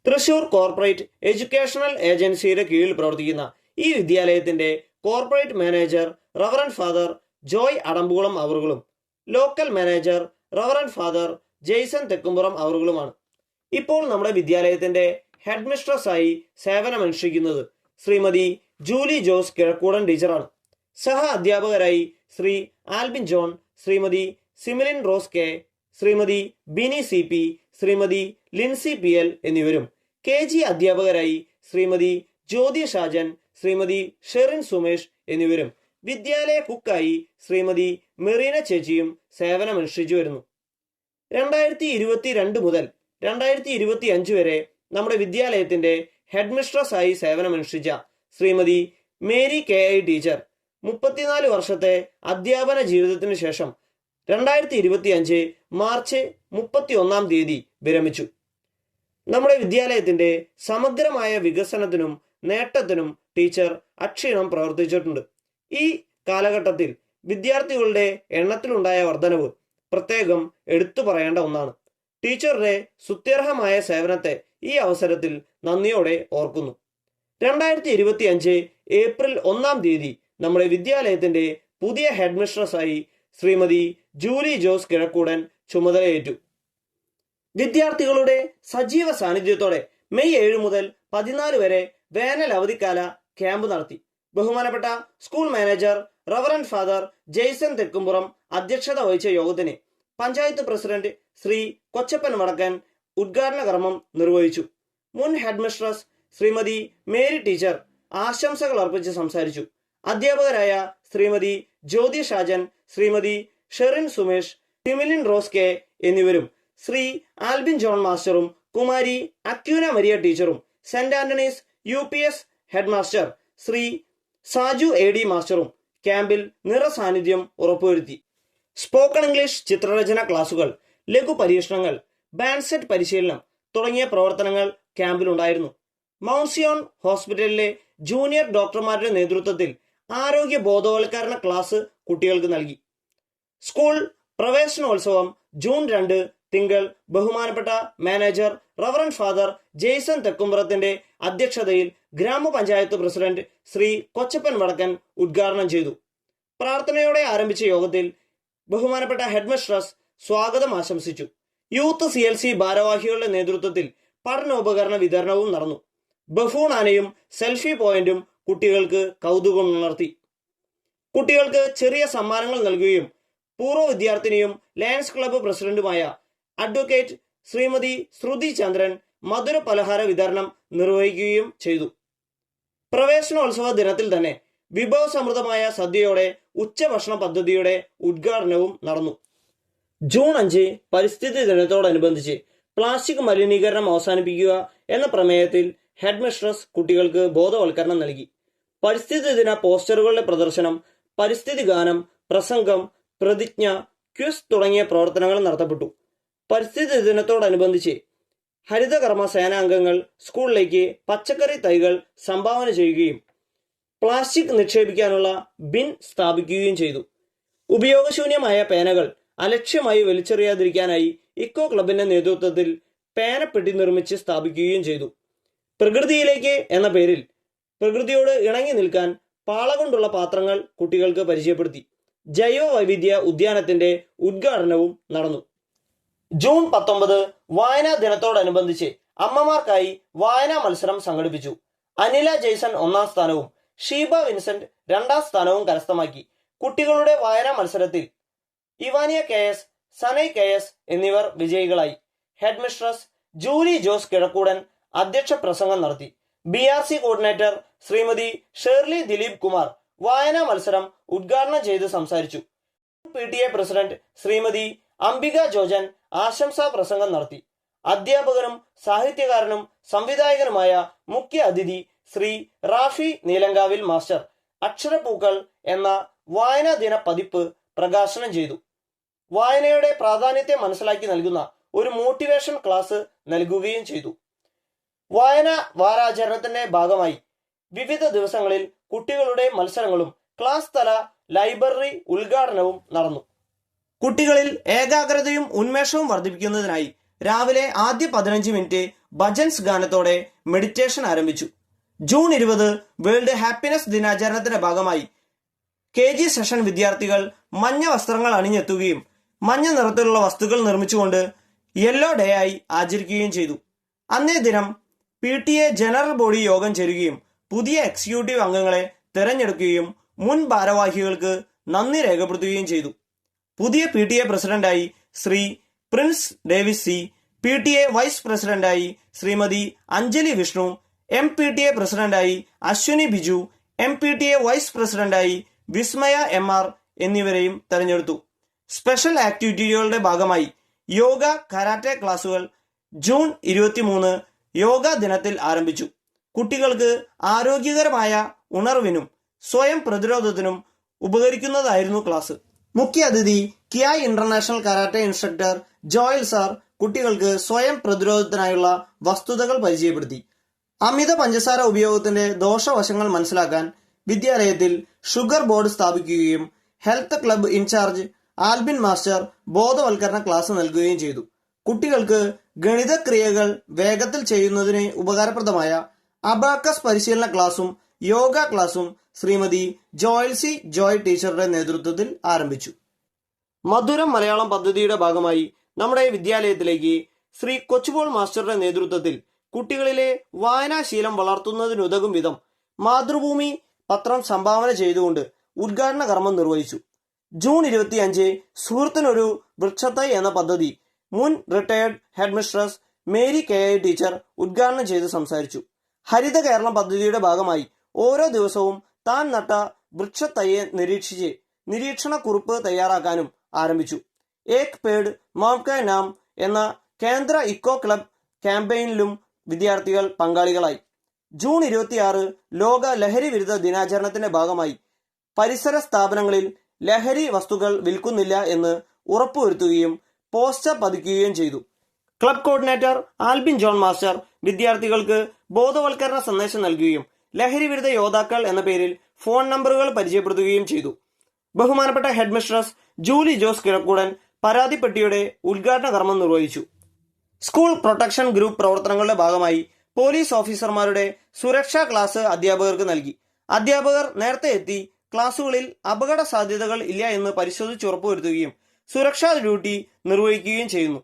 Thrissur corporate educational ഏജൻസിയുടെ കീഴിൽ പ്രവർത്തിക്കുന്ന ഈ വിദ്യാലയത്തിന്റെ corporate manager reverend father Joy Adambukulam അവറുകളും local manager reverend father Jaison Thekkumpuram അവറുകളുമാണ്. ഇപ്പോൾ നമ്മുടെ വിദ്യാലയത്തിന്റെ ഹെഡ് മിസ്ട്രസ്സായി സേവനമനുഷ്ഠിക്കുന്നത് ശ്രീമതി ജൂലി ജോസ് കിഴക്കൂടൻ ടീച്ചറാണ്. സഹ അധ്യാപകരായി Shri Albin John, Shrimati Similin Rose K, Shrimati Bini C P, Shrimati Lincy P L എന്നിവരും KG അധ്യാപകരായി ശ്രീമതി ജ്യോതി ഷാജൻ, ശ്രീമതി ഷെറിൻ സുമേഷ് എന്നിവരും വിദ്യാലയ കുക്കായി ശ്രീമതി മെറീന ചേച്ചിയും സേവനമനുഷ്ഠിച്ചു വരുന്നു. 2022 മുതൽ 2025 വരെ നമ്മുടെ വിദ്യാലയത്തിന്റെ ഹെഡ് മിസ്ട്രസ് ആയി സേവനമനുഷ്ഠിച്ച ശ്രീമതി മേരി KI ടീച്ചർ 34 വർഷത്തെ അധ്യാപന ജീവിതത്തിന് ശേഷം 2025 മാർച്ച് 31 വിരമിച്ചു. നമ്മുടെ വിദ്യാലയത്തിന്റെ സമഗ്രമായ വികസനത്തിനും നേട്ടത്തിനും ടീച്ചർ അക്ഷീണം പ്രവർത്തിച്ചിട്ടുണ്ട്. ഈ കാലഘട്ടത്തിൽ വിദ്യാർത്ഥികളുടെ എണ്ണത്തിലുണ്ടായ വർധനവ് പ്രത്യേകം എടുത്തു പറയേണ്ട ഒന്നാണ്. ടീച്ചറുടെ സ്തുത്യർഹമായ സേവനത്തെ ഈ അവസരത്തിൽ നന്ദിയോടെ ഓർക്കുന്നു. 2025 ഏപ്രിൽ 1 നമ്മുടെ വിദ്യാലയത്തിന്റെ പുതിയ ഹെഡ് മിസ്ട്രസ്സായി ശ്രീമതി ജൂലി ജോസ് കിഴക്കൂടൻ ചുമതലയേറ്റു. വിദ്യാർത്ഥികളുടെ സജീവ സാന്നിധ്യത്തോടെ മെയ് 7 മുതൽ 14 വരെ വേനൽ അവധിക്കാല ക്യാമ്പ് നടത്തി. ബഹുമാനപ്പെട്ട school manager reverend father Jaison Thekkumpuram അധ്യക്ഷത വഹിച്ച യോഗത്തിന് പഞ്ചായത്ത് പ്രസിഡന്റ് ശ്രീ കൊച്ചപ്പൻ വടക്കൻ ഉദ്ഘാടന കർമ്മം നിർവഹിച്ചു. മുൻ head mistress Shrimati Mary teacher ആശംസകൾ അർപ്പിച്ച് സംസാരിച്ചു. അധ്യാപകരായ ശ്രീമതി ജ്യോതി ഷാജൻ, ശ്രീമതി ഷെറിൻ സുമേഷ്, സിമിലിൻ റോസ് കെ എന്നിവരും ശ്രീ ആൽബിൻ ജോൺ മാസ്റ്ററും കുമാരി അക്യൂന മരിയ ടീച്ചറും saint Antony's UPS head master Shri Saju AD മാസ്റ്ററും ക്യാമ്പിൽ നിറസാന്നിധ്യം ഉറപ്പുവരുത്തി. സ്പോക്കൺ ഇംഗ്ലീഷ് ചിത്രരചന ക്ലാസുകൾ, ലഘു പരീക്ഷണങ്ങൾ, ബാൻഡ് സെറ്റ് പരിശീലനം തുടങ്ങിയ പ്രവർത്തനങ്ങൾ ക്യാമ്പിലുണ്ടായിരുന്നു. മൗണ്ട് സിയോൺ ഹോസ്പിറ്റലിലെ ജൂനിയർ ഡോക്ടർമാരുടെ നേതൃത്വത്തിൽ ആരോഗ്യ ബോധവൽക്കരണ ക്ലാസ് കുട്ടികൾക്ക് നൽകി. സ്കൂൾ പ്രവേശനോത്സവം ജൂൺ 2 തിങ്കൾ ബഹുമാനപ്പെട്ട മാനേജർ റവറന്റ് ഫാദർ ജെയ്സൺ തെക്കുംപുറത്തിന്റെ അധ്യക്ഷതയിൽ ഗ്രാമപഞ്ചായത്ത് പ്രസിഡന്റ് ശ്രീ കൊച്ചപ്പൻ വടക്കൻ ഉദ്ഘാടനം ചെയ്തു. പ്രാർത്ഥനയോടെ ആരംഭിച്ച യോഗത്തിൽ ബഹുമാനപ്പെട്ട ഹെഡ് മിസ്ട്രസ് സ്വാഗതം ആശംസിച്ചു. യൂത്ത് CLC ഭാരവാഹികളുടെ നേതൃത്വത്തിൽ പഠനോപകരണ വിതരണവും നടന്നു. ബഫൂൺ ആനയും സെൽഫി പോയിന്റും കുട്ടികൾക്ക് കൗതുകമുണർത്തി. കുട്ടികൾക്ക് ചെറിയ സമ്മാനങ്ങൾ നൽകുകയും പൂർവ്വ വിദ്യാർത്ഥിനിയും ലയൺസ് ക്ലബ്ബ് പ്രസിഡന്റുമായ അഡ്വക്കേറ്റ് ശ്രീമതി ശ്രുതി ചന്ദ്രൻ മധുര പലഹാര വിതരണം നിർവഹിക്കുകയും ചെയ്തു. പ്രവേശനോത്സവ ദിനത്തിൽ തന്നെ വിഭവസമൃദ്ധമായ സദ്യയോടെ ഉച്ചഭക്ഷണ പദ്ധതിയുടെ ഉദ്ഘാടനവും നടന്നു. ജൂൺ 5 പരിസ്ഥിതി ദിനത്തോടനുബന്ധിച്ച് പ്ലാസ്റ്റിക് മലിനീകരണം അവസാനിപ്പിക്കുക എന്ന പ്രമേയത്തിൽ ഹെഡ് മിസ്ട്രസ് കുട്ടികൾക്ക് ബോധവൽക്കരണം നൽകി. പരിസ്ഥിതി ദിന പോസ്റ്ററുകളുടെ പ്രദർശനം, പരിസ്ഥിതി ഗാനം, പ്രസംഗം, പ്രതിജ്ഞ, ക്വിസ് തുടങ്ങിയ പ്രവർത്തനങ്ങൾ നടത്തപ്പെട്ടു. പരിസ്ഥിതി ദിനത്തോടനുബന്ധിച്ച് ഹരിതകർമ്മ സേനാംഗങ്ങൾ സ്കൂളിലേക്ക് പച്ചക്കറി തൈകൾ സംഭാവന ചെയ്യുകയും പ്ലാസ്റ്റിക് നിക്ഷേപിക്കാനുള്ള ബിൻ സ്ഥാപിക്കുകയും ചെയ്തു. ഉപയോഗശൂന്യമായ പേനകൾ അലക്ഷ്യമായി വലിച്ചെറിയാതിരിക്കാനായി ഇക്കോ ക്ലബിന്റെ നേതൃത്വത്തിൽ പേനപ്പെട്ടി നിർമ്മിച്ച് സ്ഥാപിക്കുകയും ചെയ്തു. പ്രകൃതിയിലേക്ക് എന്ന പേരിൽ പ്രകൃതിയോട് ഇണങ്ങി നിൽക്കാൻ പാള കൊണ്ടുള്ള പാത്രങ്ങൾ കുട്ടികൾക്ക് പരിചയപ്പെടുത്തി. ജൈവ വൈവിധ്യ ഉദ്യാനത്തിന്റെ ഉദ്ഘാടനവും നടന്നു. ജൂൺ 19 വായനാ ദിനത്തോടനുബന്ധിച്ച് അമ്മമാർക്കായി വായനാ മത്സരം സംഘടിപ്പിച്ചു. അനില ജെയ്സൺ 1ാം സ്ഥാനവും ഷീബ വിൻസെന്റ് 2ാം സ്ഥാനവും കരസ്ഥമാക്കി. കുട്ടികളുടെ വായനാ മത്സരത്തിൽ ഇവാനിയ KS, സനൈ KS എന്നിവർ വിജയികളായി. Head mistress Julie Jose Kizhakkoodan അധ്യക്ഷ പ്രസംഗം നടത്തി. BRC കോർഡിനേറ്റർ ശ്രീമതി ഷേർലി ദിലീപ് കുമാർ വായനാ മത്സരം ഉദ്ഘാടനം ചെയ്ത് സംസാരിച്ചു. PTA പ്രസിഡന്റ് ശ്രീമതി അംബിക ജോജൻ ആശംസാ പ്രസംഗം നടത്തി. അധ്യാപകനും സാഹിത്യകാരനും സംവിധായകനുമായ മുഖ്യ അതിഥി ശ്രീ റാഫി നീലങ്കാവിൽ മാസ്റ്റർ അക്ഷരപ്പൂക്കൾ എന്ന വായനാ ദിന പതിപ്പ് പ്രകാശനം ചെയ്തു. വായനയുടെ പ്രാധാന്യത്തെ മനസ്സിലാക്കി നൽകുന്ന ഒരു മോട്ടിവേഷൻ ക്ലാസ് നൽകുകയും ചെയ്തു. വായന വാരാചരണത്തിന്റെ ഭാഗമായി വിവിധ ദിവസങ്ങളിൽ കുട്ടികളുടെ മത്സരങ്ങളും ക്ലാസ് തല ലൈബ്രറി ഉദ്ഘാടനവും നടന്നു. കുട്ടികളിൽ ഏകാഗ്രതയും ഉന്മേഷവും വർദ്ധിപ്പിക്കുന്നതിനായി രാവിലെ ആദ്യ 15 മിനിറ്റ് ഭജൻസ് ഗാനത്തോടെ മെഡിറ്റേഷൻ ആരംഭിച്ചു. ജൂൺ 20 വേൾഡ് ഹാപ്പിനെസ് ദിനാചരണത്തിന്റെ ഭാഗമായി KG സെഷൻ വിദ്യാർത്ഥികൾ മഞ്ഞ വസ്ത്രങ്ങൾ അണിഞ്ഞെത്തുകയും മഞ്ഞ നിറത്തിലുള്ള വസ്തുക്കൾ നിർമ്മിച്ചുകൊണ്ട് യെല്ലോ ഡേ ആയി ആചരിക്കുകയും ചെയ്തു. അന്നേ ദിനം PTA ജനറൽ ബോഡി യോഗം ചേരുകയും പുതിയ എക്സിക്യൂട്ടീവ് അംഗങ്ങളെ തെരഞ്ഞെടുക്കുകയും മുൻ ഭാരവാഹികൾക്ക് നന്ദി രേഖപ്പെടുത്തുകയും ചെയ്തു. പുതിയ PTA പ്രസിഡന്റായി Shri Prince Davis C, PTA vice പ്രസിഡന്റായി ശ്രീമതി അഞ്ജലി വിഷ്ണു, MPTA പ്രസിഡന്റായി അശ്വിനി ബിജു, MPTA വൈസ് പ്രസിഡന്റായി വിസ്മയ MR എന്നിവരെയും തെരഞ്ഞെടുത്തു. സ്പെഷ്യൽ ആക്ടിവിറ്റികളുടെ ഭാഗമായി യോഗ കരാട്ടെ ക്ലാസുകൾ ജൂൺ 23 യോഗ ദിനത്തിൽ ആരംഭിച്ചു. കുട്ടികൾക്ക് ആരോഗ്യകരമായ ഉണർവിനും സ്വയം പ്രതിരോധത്തിനും ഉപകരിക്കുന്നതായിരുന്നു ക്ലാസ്. മുഖ്യ അതിഥി Kiai international karate instructor Joel sir കുട്ടികൾക്ക് സ്വയം പ്രതിരോധത്തിനായുള്ള വസ്തുതകൾ പരിചയപ്പെടുത്തി. അമിത പഞ്ചസാര ഉപയോഗത്തിന്റെ ദോഷവശങ്ങൾ മനസ്സിലാക്കാൻ വിദ്യാലയത്തിൽ ഷുഗർ ബോർഡ് സ്ഥാപിക്കുകയും health club incharge Albin master ബോധവൽക്കരണ ക്ലാസ് നൽകുകയും ചെയ്തു. കുട്ടികൾക്ക് ഗണിതക്രിയകൾ വേഗത്തിൽ ചെയ്യുന്നതിന് ഉപകാരപ്രദമായ അബാക്കസ് പരിശീലന ക്ലാസും യോഗ ക്ലാസും ശ്രീമതി ജോയൽസി ജോയ് ടീച്ചറുടെ നേതൃത്വത്തിൽ ആരംഭിച്ചു. മധുരം മലയാളം പദ്ധതിയുടെ ഭാഗമായി നമ്മുടെ വിദ്യാലയത്തിലേക്ക് ശ്രീ കൊച്ചുപോൾ മാസ്റ്ററുടെ നേതൃത്വത്തിൽ കുട്ടികളിലെ വായനാശീലം വളർത്തുന്നതിനുതകും വിധം മാതൃഭൂമി പത്രം സംഭാവന ചെയ്തുകൊണ്ട് ഉദ്ഘാടന കർമ്മം നിർവഹിച്ചു. ജൂൺ 25 സുഹൃത്തിനൊരു വൃക്ഷത്തൈ എന്ന പദ്ധതി മുൻ retired headmistress Mary KI teacher ഉദ്ഘാടനം ചെയ്ത് സംസാരിച്ചു. ഹരിത കേരളം പദ്ധതിയുടെ ഭാഗമായി ഓരോ ദിവസവും താൻ നട്ട വൃക്ഷത്തൈയെ നിരീക്ഷിച്ച് നിരീക്ഷണ കുറിപ്പ് തയ്യാറാക്കാനും ആരംഭിച്ചു. ഏക് പേഡ് മാംക നാം എന്ന കേന്ദ്ര ഇക്കോ ക്ലബ് ക്യാമ്പയിനിലും വിദ്യാർത്ഥികൾ പങ്കാളികളായി. ജൂൺ 26 ലോക ലഹരി വിരുദ്ധ ദിനാചരണത്തിന്റെ ഭാഗമായി പരിസര സ്ഥാപനങ്ങളിൽ ലഹരി വസ്തുക്കൾ വിൽക്കുന്നില്ല എന്ന് ഉറപ്പുവരുത്തുകയും പോസ്റ്റർ പതിക്കുകയും ചെയ്തു. Club coordinator Albin John master വിദ്യാർത്ഥികൾക്ക് ബോധവൽക്കരണ സന്ദേശം നൽകുകയും ലഹരി വിരുദ്ധ യോദ്ധാക്കൾ എന്ന പേരിൽ ഫോൺ നമ്പറുകൾ പരിചയപ്പെടുത്തുകയും ചെയ്തു. ബഹുമാനപ്പെട്ട ഹെഡ്മിസ്ട്രസ് ജൂലി ജോസ് കിഴക്കൂടൻ പരാതിപ്പെട്ടിയുടെ ഉദ്ഘാടന കർമ്മം നിർവഹിച്ചു. സ്കൂൾ പ്രൊട്ടക്ഷൻ ഗ്രൂപ്പ് പ്രവർത്തനങ്ങളുടെ ഭാഗമായി പോലീസ് ഓഫീസർമാരുടെ സുരക്ഷാ ക്ലാസ് അധ്യാപകർക്ക് നൽകി. അധ്യാപകർ നേരത്തെ എത്തി ക്ലാസുകളിൽ അപകട സാധ്യതകൾ ഇല്ല എന്ന് പരിശോധിച്ച് ഉറപ്പുവരുത്തുകയും സുരക്ഷാ ഡ്യൂട്ടി നിർവഹിക്കുകയും ചെയ്യുന്നു.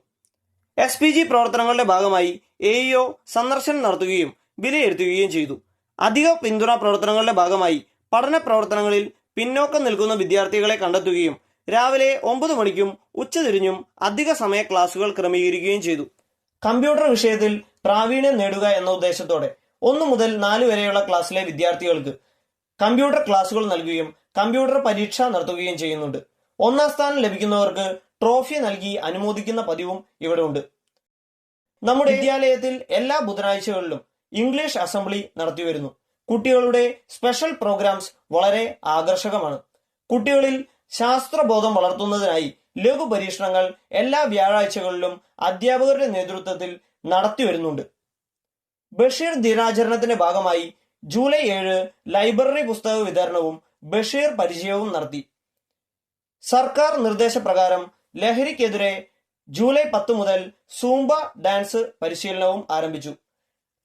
SPG പ്രവർത്തനങ്ങളുടെ ഭാഗമായി AEO സന്ദർശനം നടത്തുകയും വിലയിരുത്തുകയും ചെയ്തു. അധിക പിന്തുണ പ്രവർത്തനങ്ങളുടെ ഭാഗമായി പഠന പ്രവർത്തനങ്ങളിൽ പിന്നോക്കം നിൽക്കുന്ന വിദ്യാർത്ഥികളെ കണ്ടെത്തുകയും രാവിലെ 9 മണിക്കും ഉച്ചതിരിഞ്ഞും അധിക സമയ ക്ലാസുകൾ ക്രമീകരിക്കുകയും ചെയ്തു. കമ്പ്യൂട്ടർ വിഷയത്തിൽ പ്രാവീണ്യം നേടുക എന്ന ഉദ്ദേശത്തോടെ 1 മുതൽ 4 വരെയുള്ള ക്ലാസ്സിലെ വിദ്യാർത്ഥികൾക്ക് കമ്പ്യൂട്ടർ ക്ലാസുകൾ നൽകുകയും കമ്പ്യൂട്ടർ പരീക്ഷ നടത്തുകയും ചെയ്യുന്നുണ്ട്. 1ാം സ്ഥാനം ലഭിക്കുന്നവർക്ക് ട്രോഫി നൽകി അനുമോദിക്കുന്ന പതിവും ഇവിടെ ഉണ്ട്. നമ്മുടെ വിദ്യാലയത്തിൽ എല്ലാ ബുധനാഴ്ചകളിലും ഇംഗ്ലീഷ് അസംബ്ലി നടത്തിവരുന്നു. കുട്ടികളുടെ സ്പെഷ്യൽ പ്രോഗ്രാംസ് വളരെ ആകർഷകമാണ്. കുട്ടികളിൽ ശാസ്ത്രബോധം വളർത്തുന്നതിനായി ലഘു പരീക്ഷണങ്ങൾ എല്ലാ വ്യാഴാഴ്ചകളിലും അധ്യാപകരുടെ നേതൃത്വത്തിൽ നടത്തിവരുന്നുണ്ട്. ബഷീർ ദിനാചരണത്തിന്റെ ഭാഗമായി ജൂലൈ 7 ലൈബ്രറി പുസ്തക വിതരണവും ബഷീർ പരിചയവും നടത്തി. സർക്കാർ നിർദ്ദേശപ്രകാരം ലഹരിക്കെതിരെ ജൂലൈ 10 മുതൽ സൂംബ ഡാൻസ് പരിശീലനവും ആരംഭിച്ചു.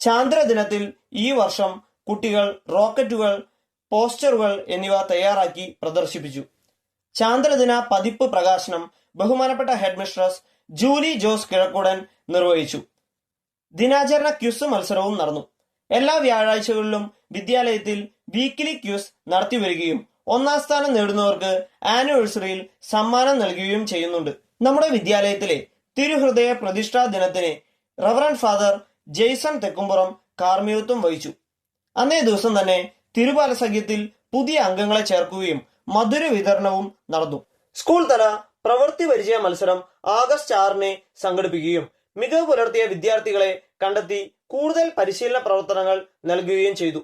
ചാന്ദ്രദിനത്തിൽ ഈ വർഷം കുട്ടികൾ റോക്കറ്റുകൾ, പോസ്റ്ററുകൾ എന്നിവ തയ്യാറാക്കി പ്രദർശിപ്പിച്ചു. ചാന്ദ്രദിന പതിപ്പ് പ്രകാശനം ബഹുമാനപ്പെട്ട ഹെഡ്മിസ്ട്രസ് ജൂലി ജോസ് കിഴക്കൂടൻ നിർവഹിച്ചു. ദിനാചരണ ക്വിസ് മത്സരവും നടന്നു. എല്ലാ വ്യാഴാഴ്ചകളിലും വിദ്യാലയത്തിൽ വീക്കിലി ക്വിസ് നടത്തിവരികയും 1ാം സ്ഥാനം നേടുന്നവർക്ക് ആനിവേഴ്സറിയിൽ സമ്മാനം നൽകുകയും ചെയ്യുന്നുണ്ട്. നമ്മുടെ വിദ്യാലയത്തിലെ തിരുഹൃദയ പ്രതിഷ്ഠാ ദിനത്തിന് റവറന്റ് ഫാദർ ജെയ്സൺ തെക്കുംപുറം കാർമ്മികത്വം വഹിച്ചു. അന്നേ ദിവസം തന്നെ തിരുബാലസഖ്യത്തിൽ പുതിയ അംഗങ്ങളെ ചേർക്കുകയും മധുര വിതരണവും നടന്നു. സ്കൂൾ തല പ്രവൃത്തി പരിചയ മത്സരം ആഗസ്റ്റ് 6 സംഘടിപ്പിക്കുകയും മികവ് പുലർത്തിയ വിദ്യാർത്ഥികളെ കണ്ടെത്തി കൂടുതൽ പരിശീലന പ്രവർത്തനങ്ങൾ നൽകുകയും ചെയ്തു.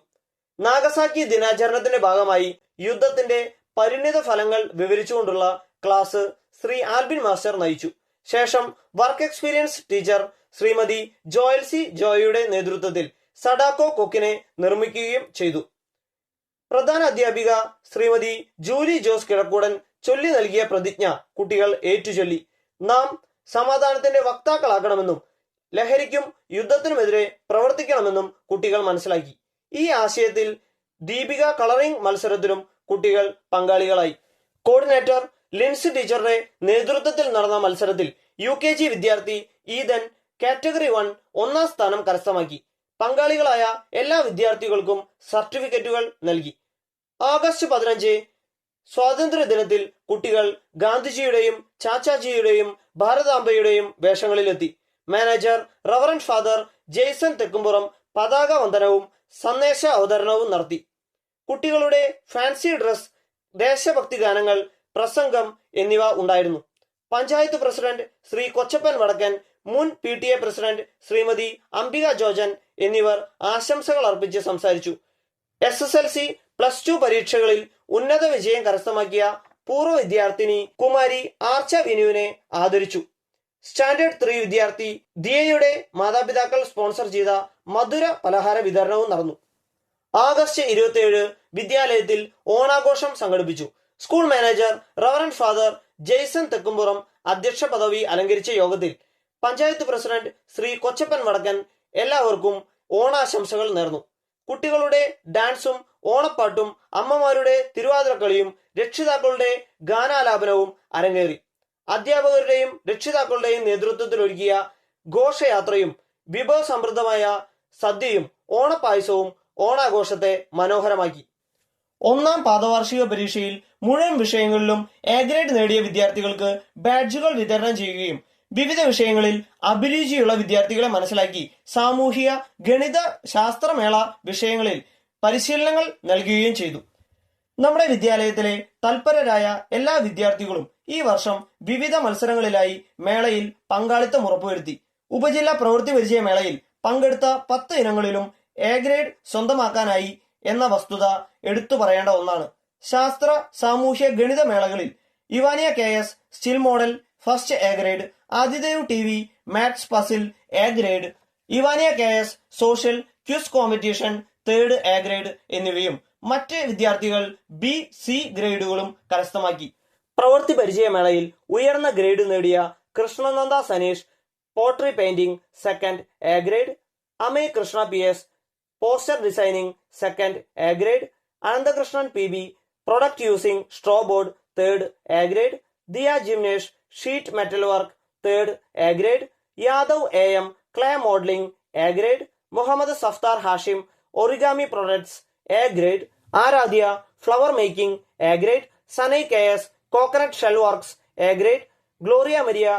നാഗസാക്കി ദിനാചരണത്തിന്റെ ഭാഗമായി യുദ്ധത്തിന്റെ പരിണിത ഫലങ്ങൾ വിവരിച്ചുകൊണ്ടുള്ള ക്ലാസ് ശ്രീ ആൽബിൻ മാസ്റ്റർ നയിച്ചു. ശേഷം വർക്ക് എക്സ്പീരിയൻസ് ടീച്ചർ ശ്രീമതി ജോയൽസി ജോയിയുടെ നേതൃത്വത്തിൽ സഡാക്കോ കൊക്കിനെ നിർമ്മിക്കുകയും ചെയ്തു. പ്രധാന അധ്യാപിക ശ്രീമതി ജൂലി ജോസ് കിഴക്കൂടൻ ചൊല്ലി നൽകിയ പ്രതിജ്ഞ കുട്ടികൾ ഏറ്റുചൊല്ലി. നാം സമാധാനത്തിന്റെ വക്താക്കളാകണമെന്നും ലഹരിക്കും യുദ്ധത്തിനുമെതിരെ പ്രവർത്തിക്കണമെന്നും കുട്ടികൾ മനസ്സിലാക്കി. ഈ ആശയത്തിൽ ദീപിക കളറിംഗ് മത്സരത്തിലും കുട്ടികൾ പങ്കാളികളായി. കോർഡിനേറ്റർ ലിൻസി ടീച്ചറുടെ നേതൃത്വത്തിൽ നടന്ന മത്സരത്തിൽ UKG വിദ്യാർത്ഥി ഈദൻ കാറ്റഗറി 1 ഒന്നാം സ്ഥാനം കരസ്ഥമാക്കി. പങ്കാളികളായ എല്ലാ വിദ്യാർത്ഥികൾക്കും സർട്ടിഫിക്കറ്റുകൾ നൽകി. ആഗസ്റ്റ് 15 സ്വാതന്ത്ര്യ ദിനത്തിൽ കുട്ടികൾ ഗാന്ധിജിയുടെയും ചാച്ചാജിയുടെയും ഭാരതാംബയുടെയും വേഷങ്ങളിലെത്തി. Manager reverend father Jaison Thekkumpuram പതാക വന്ദനവും സന്ദേശ അവതരണവും നടത്തി. കുട്ടികളുടെ ഫാൻസി ഡ്രസ്, ദേശഭക്തി ഗാനങ്ങൾ, പ്രസംഗം എന്നിവ ഉണ്ടായിരുന്നു. പഞ്ചായത്ത് പ്രസിഡന്റ് ശ്രീ കൊച്ചപ്പൻ വടക്കൻ, മുൻ PTA പ്രസിഡന്റ് ശ്രീമതി അംബിക ജോജൻ എന്നിവർ ആശംസകൾ അർപ്പിച്ച് സംസാരിച്ചു. SSLC, +2 പരീക്ഷകളിൽ ഉന്നത വിജയം കരസ്ഥമാക്കിയ പൂർവ്വ വിദ്യാർത്ഥിനി കുമാരി ആർച്ച വിനുവിനെ ആദരിച്ചു. സ്റ്റാൻഡേർഡ് 3 വിദ്യാർത്ഥി ദിയയുടെ മാതാപിതാക്കൾ സ്പോൺസർ ചെയ്ത മധുര പലഹാര വിതരണവും നടന്നു. ആഗസ്റ്റ് 27 വിദ്യാലയത്തിൽ ഓണാഘോഷം സംഘടിപ്പിച്ചു. School manager reverend father Jaison Thekkumpuram അധ്യക്ഷ പദവി അലങ്കരിച്ച യോഗത്തിൽ പഞ്ചായത്ത് പ്രസിഡന്റ് ശ്രീ കൊച്ചപ്പൻ വടക്കൻ എല്ലാവർക്കും ഓണാശംസകൾ നേർന്നു. കുട്ടികളുടെ ഡാൻസും ഓണപ്പാട്ടും അമ്മമാരുടെ തിരുവാതിരക്കളിയും രക്ഷിതാക്കളുടെ ഗാനാലാപനവും അരങ്ങേറി. അധ്യാപകരുടെയും രക്ഷിതാക്കളുടെയും നേതൃത്വത്തിൽ ഒരുക്കിയ ഘോഷയാത്രയും വിഭവസമൃദ്ധമായ സദ്യയും ഓണപ്പായസവും ഓണാഘോഷത്തെ മനോഹരമാക്കി. ഒന്നാം പാദവാർഷിക പരീക്ഷയിൽ മുഴുവൻ വിഷയങ്ങളിലും A ഗ്രേഡ് നേടിയ വിദ്യാർത്ഥികൾക്ക് ബാഡ്ജുകൾ വിതരണം ചെയ്യുകയും വിവിധ വിഷയങ്ങളിൽ അഭിരുചിയുള്ള വിദ്യാർത്ഥികളെ മനസ്സിലാക്കി സാമൂഹിക, ഗണിത, ശാസ്ത്രമേള വിഷയങ്ങളിൽ പരിശീലനങ്ങൾ നൽകുകയും ചെയ്തു. നമ്മുടെ വിദ്യാലയത്തിലെ തൽപരരായ എല്ലാ വിദ്യാർത്ഥികളും ഈ വർഷം വിവിധ മത്സരങ്ങളിലായി മേളയിൽ പങ്കാളിത്തം ഉറപ്പുവരുത്തി. ഉപജില്ലാ പ്രവൃത്തി പരിചയ മേളയിൽ പങ്കെടുത്ത 10 ഇനങ്ങളിലും A ഗ്രേഡ് സ്വന്തമാക്കാനായി എന്ന വസ്തുത എടുത്തു പറയേണ്ട ഒന്നാണ്. ശാസ്ത്ര, സാമൂഹ്യ, ഗണിത മേളകളിൽ Ivania KS still model first A grade, Adidev TV maths puzzle A grade, Ivania KS social quiz competition 3rd A grade എന്നിവയും മറ്റ് വിദ്യാർത്ഥികൾ B, C ഗ്രേഡുകളും കരസ്ഥമാക്കി. പ്രവൃത്തി പരിചയമേളയിൽ ഉയർന്ന ഗ്രേഡ് നേടിയ Krishnananda Saneesh poetry painting 2nd A grade, Amay Krishna PS poster designing 2nd A grade, Ananthakrishnan PB product using straw board 3rd A grade, Diya Jimnesh sheet metal work 3rd A grade, Yadav AM clay modelling A grade, Muhammad Safthar Hashim origami products A grade, Aradhya flower making A grade, Sanai KS coconut shell works A grade, Gloria Maria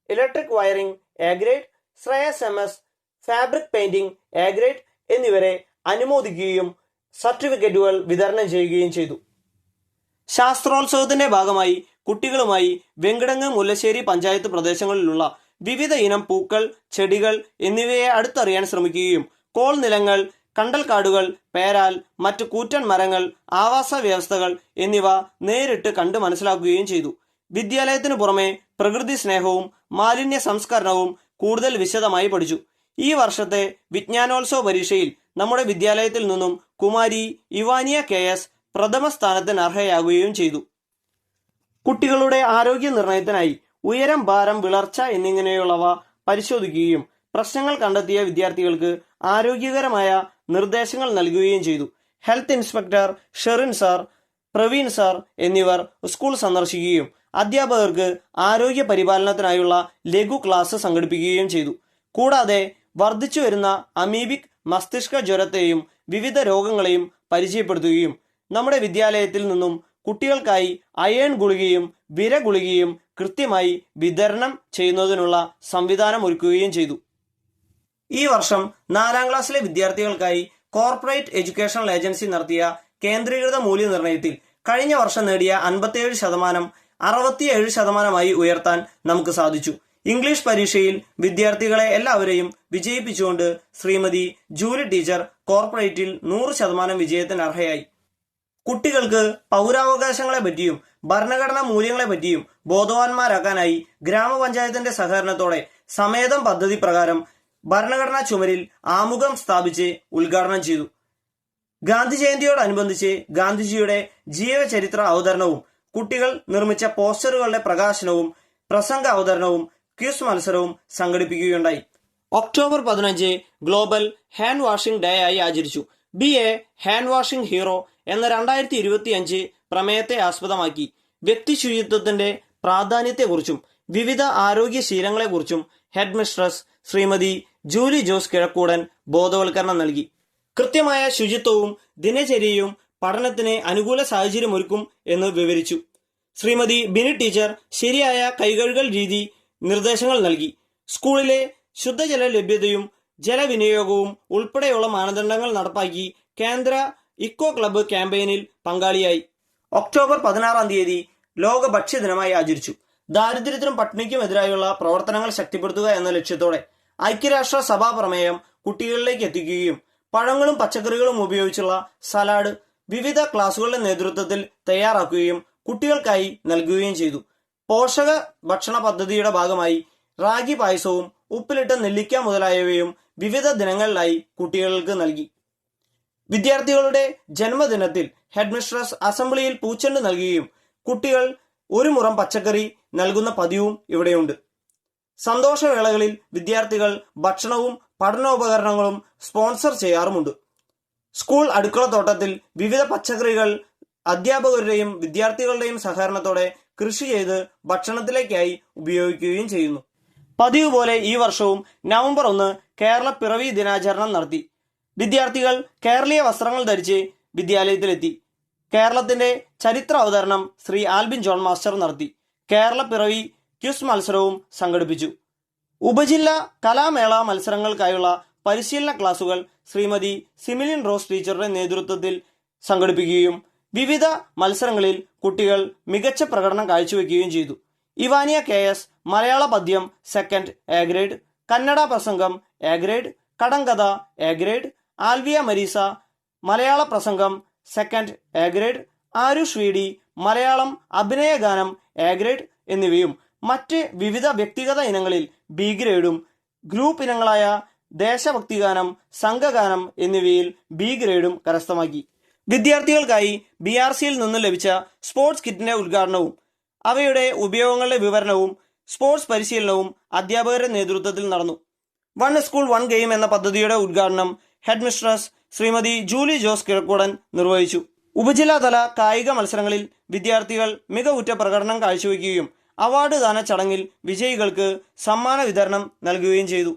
electric wiring A grade, Shreyas MS fabric painting A grade എന്നിവരെ അനുമോദിക്കുകയും സർട്ടിഫിക്കറ്റുകൾ വിതരണം ചെയ്യുകയും ചെയ്തു. ശാസ്ത്രോത്സവത്തിന്റെ ഭാഗമായി കുട്ടികളുമായി വെങ്കിടങ്ങ്, മുല്ലശ്ശേരി പഞ്ചായത്ത് പ്രദേശങ്ങളിലുള്ള വിവിധ ഇനം പൂക്കൾ, ചെടികൾ എന്നിവയെ അടുത്തറിയാൻ ശ്രമിക്കുകയും കോൾ നിലങ്ങൾ, കണ്ടൽക്കാടുകൾ, പേരാൽ, മറ്റു കൂറ്റൻ മരങ്ങൾ, ആവാസ വ്യവസ്ഥകൾ എന്നിവ നേരിട്ട് കണ്ട് മനസ്സിലാക്കുകയും ചെയ്തു. വിദ്യാലയത്തിനു പുറമെ പ്രകൃതി സ്നേഹവും മാലിന്യ സംസ്കരണവും കൂടുതൽ വിശദമായി പഠിച്ചു. ഈ വർഷത്തെ വിജ്ഞാനോത്സവ പരീക്ഷയിൽ നമ്മുടെ വിദ്യാലയത്തിൽ നിന്നും കുമാരി ഇവാനിയ KS പ്രഥമ സ്ഥാനത്തിന് അർഹയാകുകയും ചെയ്തു. കുട്ടികളുടെ ആരോഗ്യ നിർണയത്തിനായി ഉയരം, ഭാരം, വിളർച്ച എന്നിങ്ങനെയുള്ളവ പരിശോധിക്കുകയും പ്രശ്നങ്ങൾ കണ്ടെത്തിയ വിദ്യാർത്ഥികൾക്ക് ആരോഗ്യകരമായ നിർദ്ദേശങ്ങൾ നൽകുകയും ചെയ്തു. Health inspector Sherin sir, Praveen sir എന്നിവർ സ്കൂൾ സന്ദർശിക്കുകയും അധ്യാപകർക്ക് ആരോഗ്യ പരിപാലനത്തിനായുള്ള ലഘു ക്ലാസ് സംഘടിപ്പിക്കുകയും ചെയ്തു. കൂടാതെ വർദ്ധിച്ചു വരുന്ന അമീബിക് മസ്തിഷ്ക ജ്വരത്തെയും വിവിധ രോഗങ്ങളെയും പരിചയപ്പെടുത്തുകയും നമ്മുടെ വിദ്യാലയത്തിൽ നിന്നും കുട്ടികൾക്കായി അയേൺ ഗുളികയും വിര ഗുളികയും കൃത്യമായി വിതരണം ചെയ്യുന്നതിനുള്ള സംവിധാനം ഒരുക്കുകയും ചെയ്തു. ഈ വർഷം 4ാം ക്ലാസ്സിലെ വിദ്യാർത്ഥികൾക്കായി കോർപ്പറേറ്റ് എഡ്യൂക്കേഷണൽ ഏജൻസി നടത്തിയ കേന്ദ്രീകൃത മൂല്യനിർണ്ണയത്തിൽ കഴിഞ്ഞ വർഷം നേടിയ 57% 67% ഉയർത്താൻ നമുക്ക് സാധിച്ചു. ഇംഗ്ലീഷ് പരീക്ഷയിൽ വിദ്യാർത്ഥികളെ എല്ലാവരെയും വിജയിപ്പിച്ചുകൊണ്ട് ശ്രീമതി ജൂലി ടീച്ചർ കോർപ്പറേറ്റിൽ 100% വിജയത്തിന് അർഹയായി. കുട്ടികൾക്ക് പൗരാവകാശങ്ങളെ പറ്റിയും ഭരണഘടനാ മൂല്യങ്ങളെ പറ്റിയും ബോധവാന്മാരാക്കാനായി ഗ്രാമപഞ്ചായത്തിന്റെ സഹകരണത്തോടെ സമേതം പദ്ധതി പ്രകാരം ഭരണഘടനാ ചുമരിൽ ആമുഖം സ്ഥാപിച്ച് ഉദ്ഘാടനം ചെയ്തു. ഗാന്ധി ജയന്തിയോടനുബന്ധിച്ച് ഗാന്ധിജിയുടെ ജീവചരിത്ര അവതരണവും കുട്ടികൾ നിർമ്മിച്ച പോസ്റ്ററുകളുടെ പ്രകാശനവും പ്രസംഗ അവതരണവും ക്വിസ് മത്സരവും സംഘടിപ്പിക്കുകയുണ്ടായി. October 15 global hand washing day ആയി ആചരിച്ചു. Be a hand washing hero എന്ന 2025 പ്രമേയത്തെ ആസ്പദമാക്കി വ്യക്തി ശുചിത്വത്തിന്റെ പ്രാധാന്യത്തെക്കുറിച്ചും വിവിധ ആരോഗ്യശീലങ്ങളെക്കുറിച്ചും ഹെഡ് മിസ്ട്രസ് ശ്രീമതി ജൂലി ജോസ് കിഴക്കൂടൻ ബോധവൽക്കരണം നൽകി. കൃത്യമായ ശുചിത്വവും ദിനചര്യയും പഠനത്തിന് അനുകൂല സാഹചര്യമൊരുക്കും എന്ന് വിവരിച്ചു. ശ്രീമതി ബിനി ടീച്ചർ ശരിയായ കൈകഴുകൽ രീതി നിർദ്ദേശങ്ങൾ നൽകി. സ്കൂളിലെ ശുദ്ധജല ലഭ്യതയും ജലവിനിയോഗവും ഉൾപ്പെടെയുള്ള മാനദണ്ഡങ്ങൾ നടപ്പാക്കി കേന്ദ്ര ഇക്കോ ക്ലബ്ബ് ക്യാമ്പയിനിൽ പങ്കാളിയായി. ഒക്ടോബർ 16 ലോക ഭക്ഷ്യദിനമായി ആചരിച്ചു. ദാരിദ്ര്യത്തിനും പട്ടിണിക്കുമെതിരായുള്ള പ്രവർത്തനങ്ങൾ ശക്തിപ്പെടുത്തുക എന്ന ലക്ഷ്യത്തോടെ ഐക്യരാഷ്ട്ര സഭാ പ്രമേയം കുട്ടികളിലേക്ക് എത്തിക്കുകയും പഴങ്ങളും പച്ചക്കറികളും ഉപയോഗിച്ചുള്ള സലാഡ് വിവിധ ക്ലാസുകളുടെ നേതൃത്വത്തിൽ തയ്യാറാക്കുകയും കുട്ടികൾക്കായി നൽകുകയും ചെയ്തു. പോഷക ഭക്ഷണ പദ്ധതിയുടെ ഭാഗമായി റാഗി പായസവും ഉപ്പിലിട്ട നെല്ലിക്ക മുതലായവയും വിവിധ ദിനങ്ങളിലായി കുട്ടികൾക്ക് നൽകി. വിദ്യാർത്ഥികളുടെ ജന്മദിനത്തിൽ ഹെഡ് മിസ്ട്രസ് അസംബ്ലിയിൽ പൂച്ചെണ്ട് നൽകുകയും കുട്ടികൾ ഒരു മുറം പച്ചക്കറി നൽകുന്ന പതിവും ഇവിടെയുണ്ട്. സന്തോഷവേളകളിൽ വിദ്യാർത്ഥികൾ ഭക്ഷണവും പഠനോപകരണങ്ങളും സ്പോൺസർ ചെയ്യാറുമുണ്ട്. സ്കൂൾ അടുക്കളത്തോട്ടത്തിൽ വിവിധ പച്ചക്കറികൾ അധ്യാപകരുടെയും വിദ്യാർത്ഥികളുടെയും സഹകരണത്തോടെ കൃഷി ചെയ്ത് ഭക്ഷണത്തിലേക്കായി ഉപയോഗിക്കുകയും ചെയ്യുന്നു. പതിവ് പോലെ ഈ വർഷവും നവംബർ 1 കേരള പിറവി ദിനാചരണം നടത്തി. വിദ്യാർത്ഥികൾ കേരളീയ വസ്ത്രങ്ങൾ ധരിച്ച് വിദ്യാലയത്തിലെത്തി. കേരളത്തിന്റെ ചരിത്ര അവതരണം ശ്രീ ആൽബിൻ ജോൺ മാസ്റ്റർ നടത്തി. കേരള പിറവി ക്വിസ് മത്സരവും സംഘടിപ്പിച്ചു. ഉപജില്ലാ കലാമേള മത്സരങ്ങൾക്കായുള്ള പരിശീലന ക്ലാസുകൾ ശ്രീമതി സിമിലിൻ റോസ് ടീച്ചറുടെ നേതൃത്വത്തിൽ സംഘടിപ്പിക്കുകയും വിവിധ മത്സരങ്ങളിൽ കുട്ടികൾ മികച്ച പ്രകടനം കാഴ്ചവെക്കുകയും ചെയ്തു. ഇവാനിയ KS മലയാള പദ്യം സെക്കൻഡ് എ ഗ്രേഡ്, കന്നഡ പ്രസംഗം എ ഗ്രേഡ്, കടങ്കഥ എ ഗ്രേഡ്, ആൽവിയ മരീസ മലയാള പ്രസംഗം സെക്കൻഡ് എ ഗ്രേഡ്, ആരുഷ് വീടി മലയാളം അഭിനയഗാനം എ ഗ്രേഡ് എന്നിവയും മറ്റ് വിവിധ വ്യക്തിഗത ഇനങ്ങളിൽ ബി ഗ്രേഡും ഗ്രൂപ്പ് ഇനങ്ങളായ ദേശഭക്തിഗാനം, സംഘഗാനം എന്നിവയിൽ ബി ഗ്രേഡും കരസ്ഥമാക്കി. വിദ്യാർത്ഥികൾക്കായി BRCയിൽ നിന്ന് ലഭിച്ച സ്പോർട്സ് കിറ്റിന്റെ ഉദ്ഘാടനവും അവയുടെ ഉപയോഗങ്ങളുടെ വിവരണവും സ്പോർട്സ് പരിശീലനവും അധ്യാപകരുടെ നേതൃത്വത്തിൽ നടന്നു. വൺ സ്കൂൾ വൺ ഗെയിം എന്ന പദ്ധതിയുടെ ഉദ്ഘാടനം ഹെഡ് മിസ്ട്രസ് ശ്രീമതി ജൂലി ജോസ് കിഴക്കൂടൻ നിർവഹിച്ചു. ഉപജില്ലാതല കായിക മത്സരങ്ങളിൽ വിദ്യാർത്ഥികൾ മികവുറ്റ പ്രകടനം കാഴ്ചവെക്കുകയും അവാർഡ് ദാന ചടങ്ങിൽ വിജയികൾക്ക് സമ്മാന വിതരണം നൽകുകയും ചെയ്തു.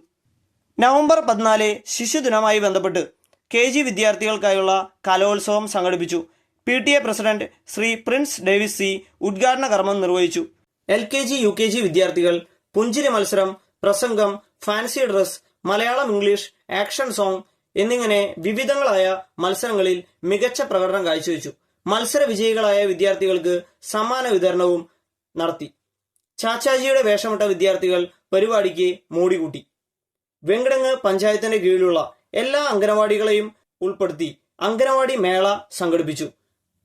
നവംബർ 14 ശിശുദിനമായി ബന്ധപ്പെട്ട് KG വിദ്യാർത്ഥികൾക്കായുള്ള കലോത്സവം സംഘടിപ്പിച്ചു. PTA president Shri Prince Davis C ഉദ്ഘാടന കർമ്മം നിർവഹിച്ചു. LKG UKG വിദ്യാർത്ഥികൾ പുഞ്ചിരി മത്സരം, പ്രസംഗം, fancy dress, Malayalam English, action song എന്നിങ്ങനെ വിവിധങ്ങളായ മത്സരങ്ങളിൽ മികച്ച പ്രകടനം കാഴ്ചവെച്ചു. മത്സര വിജയികളായ വിദ്യാർത്ഥികൾക്ക് സമ്മാന വിതരണവും നടത്തി. ചാച്ചാജിയുടെ വേഷമിട്ട വിദ്യാർത്ഥികൾ പരിപാടിക്ക് മോടികൂട്ടി. വെങ്കടങ്ങ് പഞ്ചായത്തിന്റെ കീഴിലുള്ള എല്ലാ അംഗനവാടികളെയും ഉൾപ്പെടുത്തി അംഗനവാടി മേള സംഘടിപ്പിച്ചു.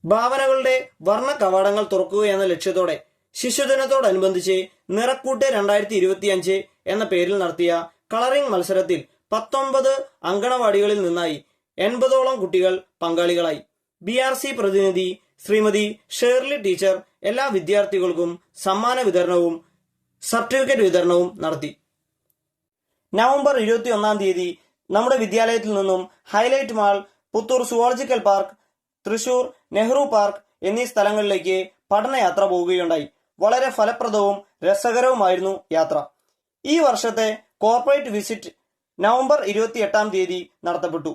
ഭാവനകളുടെ വർണ്ണ കവാടങ്ങൾ തുറക്കുക എന്ന ലക്ഷ്യത്തോടെ ശിശുദിനത്തോടനുബന്ധിച്ച് നിറക്കൂട്ട് 2025 എന്ന പേരിൽ നടത്തിയ കളറിംഗ് മത്സരത്തിൽ 19 അങ്കണവാടികളിൽ നിന്നായി 80ഓളം കുട്ടികൾ പങ്കാളികളായി. BRC പ്രതിനിധി ശ്രീമതി ഷേർലി ടീച്ചർ എല്ലാ വിദ്യാർത്ഥികൾക്കും സമ്മാന വിതരണവും സർട്ടിഫിക്കറ്റ് വിതരണവും നടത്തി. നവംബർ 21 നമ്മുടെ വിദ്യാലയത്തിൽ നിന്നും highlight mall, Puthur zoological park, Thrissur Nehru park എന്നീ സ്ഥലങ്ങളിലേക്ക് പഠനയാത്ര പോവുകയുണ്ടായി. വളരെ ഫലപ്രദവും രസകരവുമായിരുന്നു യാത്ര. ഈ വർഷത്തെ കോർപ്പറേറ്റ് വിസിറ്റ് നവംബർ 28 നടത്തപ്പെട്ടു.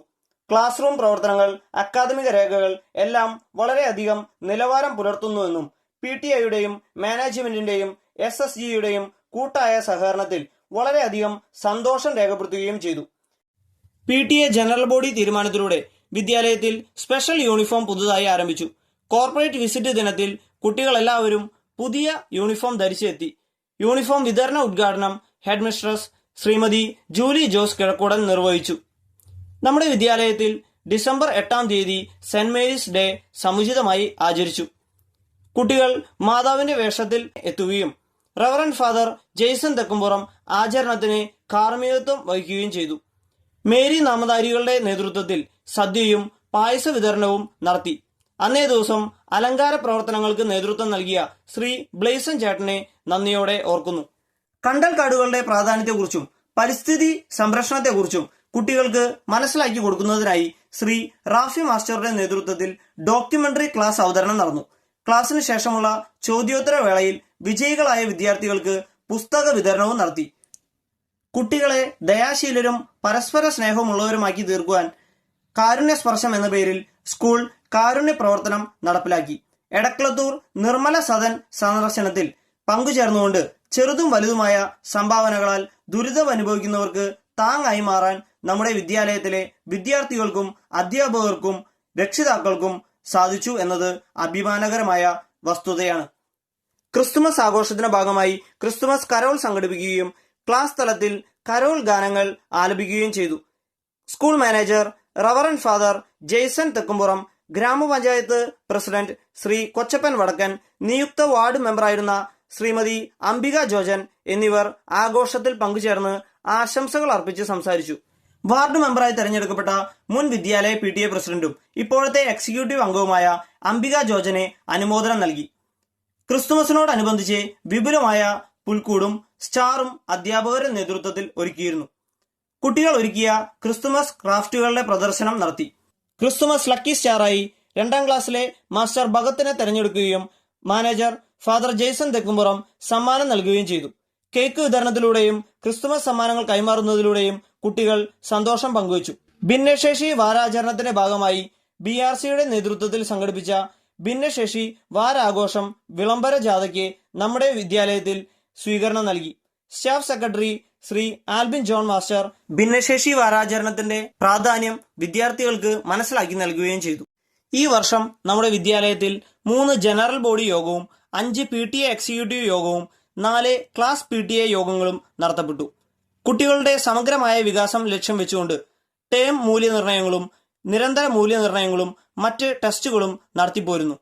ക്ലാസ് റൂം പ്രവർത്തനങ്ങൾ, അക്കാദമിക രേഖകൾ എല്ലാം വളരെയധികം നിലവാരം പുലർത്തുന്നുവെന്നും PTAയുടെയും മാനേജ്മെന്റിന്റെയും SSGയുടെയും കൂട്ടായ സഹകരണത്തിൽ വളരെയധികം സന്തോഷം രേഖപ്പെടുത്തുകയും ചെയ്തു. PTA ജനറൽ ബോഡി തീരുമാനത്തിലൂടെ വിദ്യാലയത്തിൽ സ്പെഷ്യൽ യൂണിഫോം പുതുതായി ആരംഭിച്ചു. കോർപ്പറേറ്റ് വിസിറ്റ് ദിനത്തിൽ കുട്ടികളെല്ലാവരും പുതിയ യൂണിഫോം ധരിച്ചെത്തി. യൂണിഫോം വിതരണ ഉദ്ഘാടനം ഹെഡ് മിസ്ട്രസ് ശ്രീമതി ജൂലി ജോസ് കിഴക്കൂടൻ നിർവഹിച്ചു. നമ്മുടെ വിദ്യാലയത്തിൽ ഡിസംബർ 8 സെന്റ് മേരീസ് ഡേ സമുചിതമായി ആചരിച്ചു. കുട്ടികൾ മാതാവിന്റെ വേഷത്തിൽ എത്തുകയും റവറന്റ് ഫാദർ ജെയ്സൺ തെക്കുംപുറം ആചരണത്തിന് കാർമ്മികത്വം വഹിക്കുകയും ചെയ്തു. മേരി നാമധാരികളുടെ നേതൃത്വത്തിൽ സദ്യയും പായസ വിതരണവും നടത്തി. അന്നേ ദിവസം അലങ്കാര പ്രവർത്തനങ്ങൾക്ക് നേതൃത്വം നൽകിയ ശ്രീ ബ്ലേസൺ ചേട്ടനെ നന്ദിയോടെ ഓർക്കുന്നു. കണ്ടൽക്കാടുകളുടെ പ്രാധാന്യത്തെക്കുറിച്ചും പരിസ്ഥിതി സംരക്ഷണത്തെക്കുറിച്ചും കുട്ടികൾക്ക് മനസ്സിലാക്കി കൊടുക്കുന്നതിനായി ശ്രീ റാഫി മാസ്റ്ററുടെ നേതൃത്വത്തിൽ ഡോക്യുമെന്ററി ക്ലാസ് അവതരണം നടന്നു. ക്ലാസ്സിന് ശേഷമുള്ള ചോദ്യോത്തര വേളയിൽ വിജയികളായ വിദ്യാർത്ഥികൾക്ക് പുസ്തക വിതരണവും നടത്തി. കുട്ടികളെ ദയാശീലരും പരസ്പര സ്നേഹമുള്ളവരുമാക്കി തീർക്കുവാൻ കാരുണ്യ സ്പർശം എന്ന പേരിൽ സ്കൂൾ കാരുണ്യ പ്രവർത്തനം നടപ്പിലാക്കി. എടക്കളത്തൂർ നിർമ്മല സദൻ സന്ദർശനത്തിൽ പങ്കുചേർന്നുകൊണ്ട് ചെറുതും വലുതുമായ സംഭാവനകളാൽ ദുരിതം അനുഭവിക്കുന്നവർക്ക് താങ്ങായി മാറാൻ നമ്മുടെ വിദ്യാലയത്തിലെ വിദ്യാർത്ഥികൾക്കും അധ്യാപകർക്കും രക്ഷിതാക്കൾക്കും സാധിച്ചു എന്നത് അഭിമാനകരമായ വസ്തുതയാണ്. ക്രിസ്തുമസ് ആഘോഷത്തിന്റെ ഭാഗമായി ക്രിസ്തുമസ് കരോൾ സംഘടിപ്പിക്കുകയും ക്ലാസ് തലത്തിൽ കരോൾ ഗാനങ്ങൾ ആലപിക്കുകയും ചെയ്തു. School manager reverend father Jaison Thekkumpuram, ഗ്രാമപഞ്ചായത്ത് പ്രസിഡന്റ് ശ്രീ കൊച്ചപ്പൻ വടക്കൻ, നിയുക്ത വാർഡ് മെമ്പറായിരുന്ന ശ്രീമതി അംബിക ജോജൻ എന്നിവർ ആഘോഷത്തിൽ പങ്കുചേർന്ന് ആശംസകൾ അർപ്പിച്ച് സംസാരിച്ചു. വാർഡ് മെമ്പറായി തെരഞ്ഞെടുക്കപ്പെട്ട മുൻ വിദ്യാലയ PTA പ്രസിഡന്റും ഇപ്പോഴത്തെ എക്സിക്യൂട്ടീവ് അംഗവുമായ അംബിക ജോജനെ അനുമോദനം നൽകി. ക്രിസ്തുമസിനോടനുബന്ധിച്ച് വിപുലമായ പുൽക്കൂടും സ്റ്റാറും അധ്യാപകരുടെ നേതൃത്വത്തിൽ ഒരുക്കിയിരുന്നു. കുട്ടികൾ ഒരുക്കിയ ക്രിസ്തുമസ് ക്രാഫ്റ്റുകളുടെ പ്രദർശനം നടത്തി. ക്രിസ്തുമസ് ലക്കി സ്റ്റാറായി 2ാം ക്ലാസ്സിലെ മാസ്റ്റർ ഭഗത്തിനെ തെരഞ്ഞെടുക്കുകയും മാനേജർ ഫാദർ ജെയ്സൺ തെക്കുംപുറം സമ്മാനം നൽകുകയും ചെയ്തു. കേക്ക് വിതരണത്തിലൂടെയും ക്രിസ്തുമസ് സമ്മാനങ്ങൾ കൈമാറുന്നതിലൂടെയും കുട്ടികൾ സന്തോഷം പങ്കുവച്ചു. ഭിന്നശേഷി വാരാചരണത്തിന്റെ ഭാഗമായി BRCയുടെ നേതൃത്വത്തിൽ സംഘടിപ്പിച്ച ഭിന്നശേഷി വാരാഘോഷം വിളംബര ജാഥയ്ക്ക് നമ്മുടെ വിദ്യാലയത്തിൽ സ്വീകരണം നൽകി. Staff secretary Shri Albin John master ഭിന്നശേഷി വാരാചരണത്തിന്റെ പ്രാധാന്യം വിദ്യാർത്ഥികൾക്ക് മനസ്സിലാക്കി നൽകുകയും ചെയ്തു. ഈ വർഷം നമ്മുടെ വിദ്യാലയത്തിൽ 3 ജനറൽ ബോഡി യോഗവും 5 PTA എക്സിക്യൂട്ടീവ് യോഗവും 4 ക്ലാസ് PTA യോഗങ്ങളും നടത്തപ്പെട്ടു. കുട്ടികളുടെ സമഗ്രമായ വികാസം ലക്ഷ്യം വെച്ചുകൊണ്ട് ടേം മൂല്യനിർണ്ണയങ്ങളും നിരന്തര മൂല്യനിർണ്ണയങ്ങളും മറ്റ് ടെസ്റ്റുകളും നടത്തിപ്പോരുന്നു.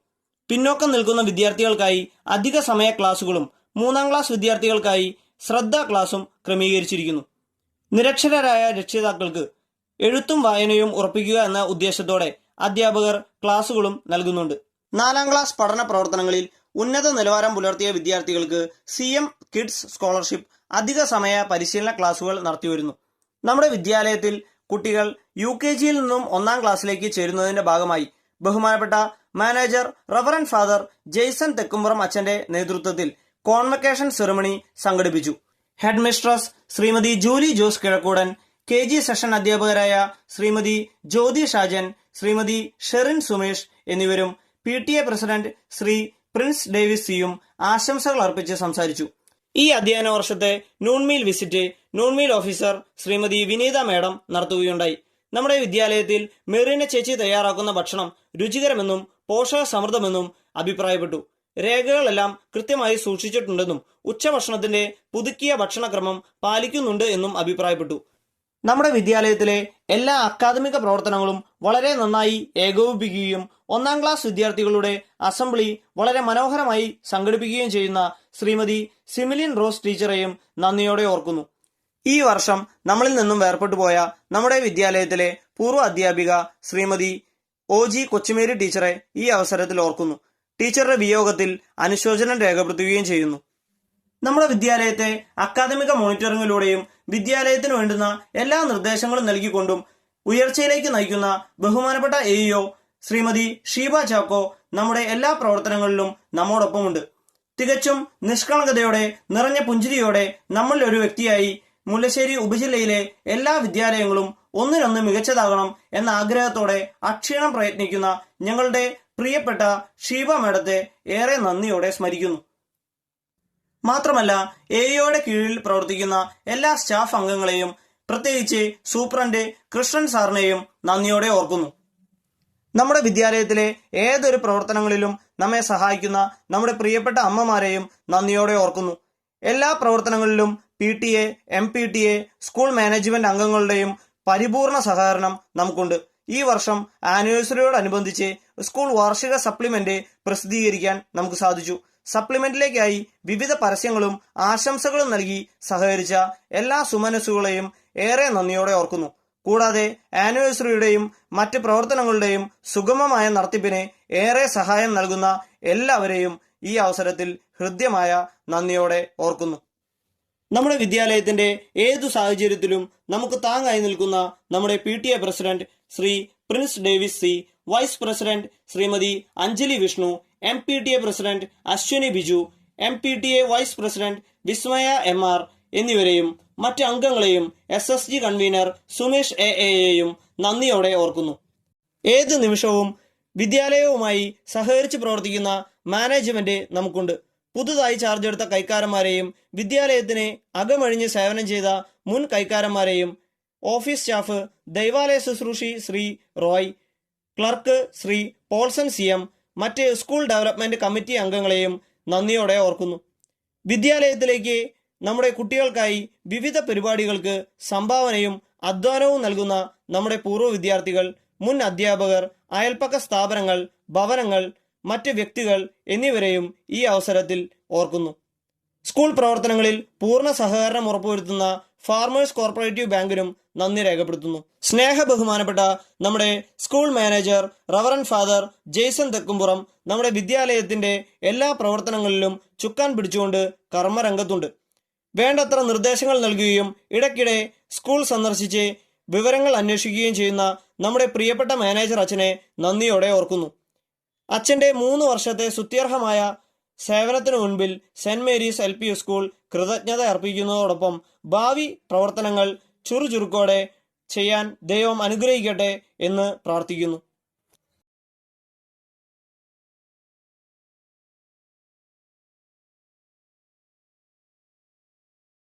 പിന്നോക്കം നിൽക്കുന്ന വിദ്യാർത്ഥികൾക്കായി അധിക സമയ ക്ലാസുകളും 3ാം ക്ലാസ് വിദ്യാർത്ഥികൾക്കായി ശ്രദ്ധാ ക്ലാസും ക്രമീകരിച്ചിരിക്കുന്നു. നിരക്ഷരരായ രക്ഷിതാക്കൾക്ക് എഴുത്തും വായനയും ഉറപ്പിക്കുക എന്ന ഉദ്ദേശത്തോടെ അധ്യാപകർ ക്ലാസുകളും നൽകുന്നുണ്ട്. 4ാം ക്ലാസ് പഠന പ്രവർത്തനങ്ങളിൽ ഉന്നത നിലവാരം പുലർത്തിയ വിദ്യാർത്ഥികൾക്ക് CM കിഡ്സ് സ്കോളർഷിപ്പ് അധിക സമയ പരിശീലന ക്ലാസുകൾ നടത്തിവരുന്നു. നമ്മുടെ വിദ്യാലയത്തിൽ കുട്ടികൾ UKGയിൽ നിന്നും 1ാം ക്ലാസ്സിലേക്ക് ചേരുന്നതിന്റെ ഭാഗമായി ബഹുമാനപ്പെട്ട manager reverend father Jaison Thekkumpuram അച്ഛന്റെ നേതൃത്വത്തിൽ കോൺവക്കേഷൻ സെറിമണി സംഘടിപ്പിച്ചു. Head mistress Shrimati Julie Jose Kizhakkoodan, KG session അധ്യാപകരായ ശ്രീമതി ജ്യോതി ഷാജൻ, ശ്രീമതി ഷെറിൻ സുമേഷ് എന്നിവരും PTA president Shri Prince Davis സിയും ആശംസകൾ അർപ്പിച്ച് സംസാരിച്ചു. ഈ അധ്യയന വർഷത്തെ noon meal visit noon meal officer Shrimati Vineetha madam നടത്തുകയുണ്ടായി. നമ്മുടെ വിദ്യാലയത്തിൽ മെറീന ചേച്ചി തയ്യാറാക്കുന്ന ഭക്ഷണം രുചികരമെന്നും പോഷക സമൃദ്ധമെന്നും അഭിപ്രായപ്പെട്ടു. രേഖകളെല്ലാം കൃത്യമായി സൂക്ഷിച്ചിട്ടുണ്ടെന്നും ഉച്ചഭക്ഷണത്തിന്റെ പുതുക്കിയ ഭക്ഷണക്രമം പാലിക്കുന്നുണ്ട് എന്നും അഭിപ്രായപ്പെട്ടു. നമ്മുടെ വിദ്യാലയത്തിലെ എല്ലാ അക്കാദമിക പ്രവർത്തനങ്ങളും വളരെ നന്നായി ഏകോപിപ്പിക്കുകയും 1ാം ക്ലാസ് വിദ്യാർത്ഥികളുടെ അസംബ്ലി വളരെ മനോഹരമായി സംഘടിപ്പിക്കുകയും ചെയ്യുന്ന ശ്രീമതി സിമിലിൻ റോസ് ടീച്ചറെയും നന്ദിയോടെ ഓർക്കുന്നു. ഈ വർഷം നമ്മളിൽ നിന്നും വേർപെട്ടു പോയ നമ്മുടെ വിദ്യാലയത്തിലെ പൂർവ്വ അധ്യാപിക ശ്രീമതി OG കൊച്ചുമേരി ടീച്ചറെ ഈ അവസരത്തിൽ ഓർക്കുന്നു. ടീച്ചറുടെ വിയോഗത്തിൽ അനുശോചനം രേഖപ്പെടുത്തുകയും ചെയ്യുന്നു. നമ്മുടെ വിദ്യാലയത്തെ അക്കാദമിക മോണിറ്ററിംഗിലൂടെയും വിദ്യാലയത്തിന് വേണ്ടുന്ന എല്ലാ നിർദ്ദേശങ്ങളും നൽകിക്കൊണ്ടും ഉയർച്ചയിലേക്ക് നയിക്കുന്ന ബഹുമാനപ്പെട്ട AEO ശ്രീമതി ഷീബ ചാക്കോ നമ്മുടെ എല്ലാ പ്രവർത്തനങ്ങളിലും നമ്മോടൊപ്പമുണ്ട്. തികച്ചും നിഷ്കളങ്കതയോടെ നിറഞ്ഞ പുഞ്ചിരിയോടെ നമ്മളിൽ ഒരു വ്യക്തിയായി മുല്ലശ്ശേരി ഉപജില്ലയിലെ എല്ലാ വിദ്യാലയങ്ങളും ഒന്നിനൊന്ന് മികച്ചതാകണം എന്ന ആഗ്രഹത്തോടെ അക്ഷീണം പ്രയത്നിക്കുന്ന ഞങ്ങളുടെ പ്രിയപ്പെട്ട ഷീബ മേഡത്തെ ഏറെ നന്ദിയോടെ സ്മരിക്കുന്നു. മാത്രമല്ല AEOയുടെ കീഴിൽ പ്രവർത്തിക്കുന്ന എല്ലാ സ്റ്റാഫ് അംഗങ്ങളെയും പ്രത്യേകിച്ച് സൂപ്രണ്ട് കൃഷ്ണൻ സാറിനെയും നന്ദിയോടെ ഓർക്കുന്നു. നമ്മുടെ വിദ്യാലയത്തിലെ ഏതൊരു പ്രവർത്തനങ്ങളിലും നമ്മെ സഹായിക്കുന്ന നമ്മുടെ പ്രിയപ്പെട്ട അമ്മമാരെയും നന്ദിയോടെ ഓർക്കുന്നു. എല്ലാ പ്രവർത്തനങ്ങളിലും PTA, MPTA, സ്കൂൾ മാനേജ്മെന്റ് അംഗങ്ങളുടെയും പരിപൂർണ സഹകരണം നമുക്കുണ്ട്. ഈ വർഷം ആനിവേഴ്സറിയോടനുബന്ധിച്ച് സ്കൂൾ വാർഷിക സപ്ലിമെന്റ് പ്രസിദ്ധീകരിക്കാൻ നമുക്ക് സാധിച്ചു. സപ്ലിമെന്റിലേക്കായി വിവിധ പരസ്യങ്ങളും ആശംസകളും നൽകി സഹകരിച്ച എല്ലാ സുമനസ്സുകളെയും ഏറെ നന്ദിയോടെ ഓർക്കുന്നു. കൂടാതെ ആനിവേഴ്സറിയുടെയും മറ്റ് പ്രവർത്തനങ്ങളുടെയും സുഗമമായ നടത്തിപ്പിന് ഏറെ സഹായം നൽകുന്ന എല്ലാവരെയും ഈ അവസരത്തിൽ ഹൃദ്യമായ നന്ദിയോടെ ഓർക്കുന്നു. നമ്മുടെ വിദ്യാലയത്തിന്റെ ഏതു സാഹചര്യത്തിലും നമുക്ക് താങ്ങായി നിൽക്കുന്ന നമ്മുടെ PTA president Shri Prince Davis C, vice president Shrimati Anjali Vishnu, MPTA president Ashwini Biju, MPTA vice president Vismaya MR എന്നിവരെയും മറ്റ് അംഗങ്ങളെയും SSG കൺവീനർ സുമേഷ് AAയെയും നന്ദിയോടെ ഓർക്കുന്നു. ഏത് നിമിഷവും വിദ്യാലയവുമായി സഹകരിച്ച് പ്രവർത്തിക്കുന്ന മാനേജ്മെന്റ് നമുക്കുണ്ട്. പുതുതായി ചാർജ് എടുത്ത കൈക്കാരന്മാരെയും വിദ്യാലയത്തിന് അകമഴിഞ്ഞ് സേവനം ചെയ്ത മുൻ കൈക്കാരന്മാരെയും ഓഫീസ് സ്റ്റാഫ്, ദൈവാലയ ശുശ്രൂഷി ശ്രീ റോയ്, ക്ലർക്ക് ശ്രീ പോൾസൺ CM, മറ്റ് സ്കൂൾ ഡെവലപ്മെന്റ് കമ്മിറ്റി അംഗങ്ങളെയും നന്ദിയോടെ ഓർക്കുന്നു. വിദ്യാലയത്തിലേക്ക് നമ്മുടെ കുട്ടികൾക്കായി വിവിധ പരിപാടികൾക്ക് സംഭാവനയും അധ്വാനവും നൽകുന്ന നമ്മുടെ പൂർവ്വ വിദ്യാർത്ഥികൾ, മുൻ അധ്യാപകർ, അയൽപ്പക്ക സ്ഥാപനങ്ങൾ, ഭവനങ്ങൾ, മറ്റ് വ്യക്തികൾ എന്നിവരെയും ഈ അവസരത്തിൽ ഓർക്കുന്നു. സ്കൂൾ പ്രവർത്തനങ്ങളിൽ പൂർണ്ണ സഹകരണം ഉറപ്പുവരുത്തുന്ന ഫാർമേഴ്സ് കോർപ്പറേറ്റീവ് ബാങ്കിനും നന്ദി രേഖപ്പെടുത്തുന്നു. ബഹുമാനപ്പെട്ട നമ്മുടെ school manager reverend father Jaison Thekkumpuram നമ്മുടെ വിദ്യാലയത്തിന്റെ എല്ലാ പ്രവർത്തനങ്ങളിലും ചുക്കാൻ പിടിച്ചുകൊണ്ട് കർമ്മരംഗത്തുണ്ട്. വേണ്ടത്ര നിർദ്ദേശങ്ങൾ നൽകുകയും ഇടയ്ക്കിടെ സ്കൂൾ സന്ദർശിച്ച് വിവരങ്ങൾ അന്വേഷിക്കുകയും ചെയ്യുന്ന നമ്മുടെ പ്രിയപ്പെട്ട മാനേജർ അച്ഛനെ നന്ദിയോടെ ഓർക്കുന്നു. അച്ഛന്റെ 3 വർഷത്തെ സ്തുത്യർഹമായ സേവനത്തിനു മുൻപിൽ സെന്റ് മേരീസ് LP സ്കൂൾ കൃതജ്ഞത അർപ്പിക്കുന്നതോടൊപ്പം ഭാവി പ്രവർത്തനങ്ങൾ ചുറുചുറുക്കോടെ ചെയ്യാൻ ദൈവം അനുഗ്രഹിക്കട്ടെ എന്ന് പ്രാർത്ഥിക്കുന്നു.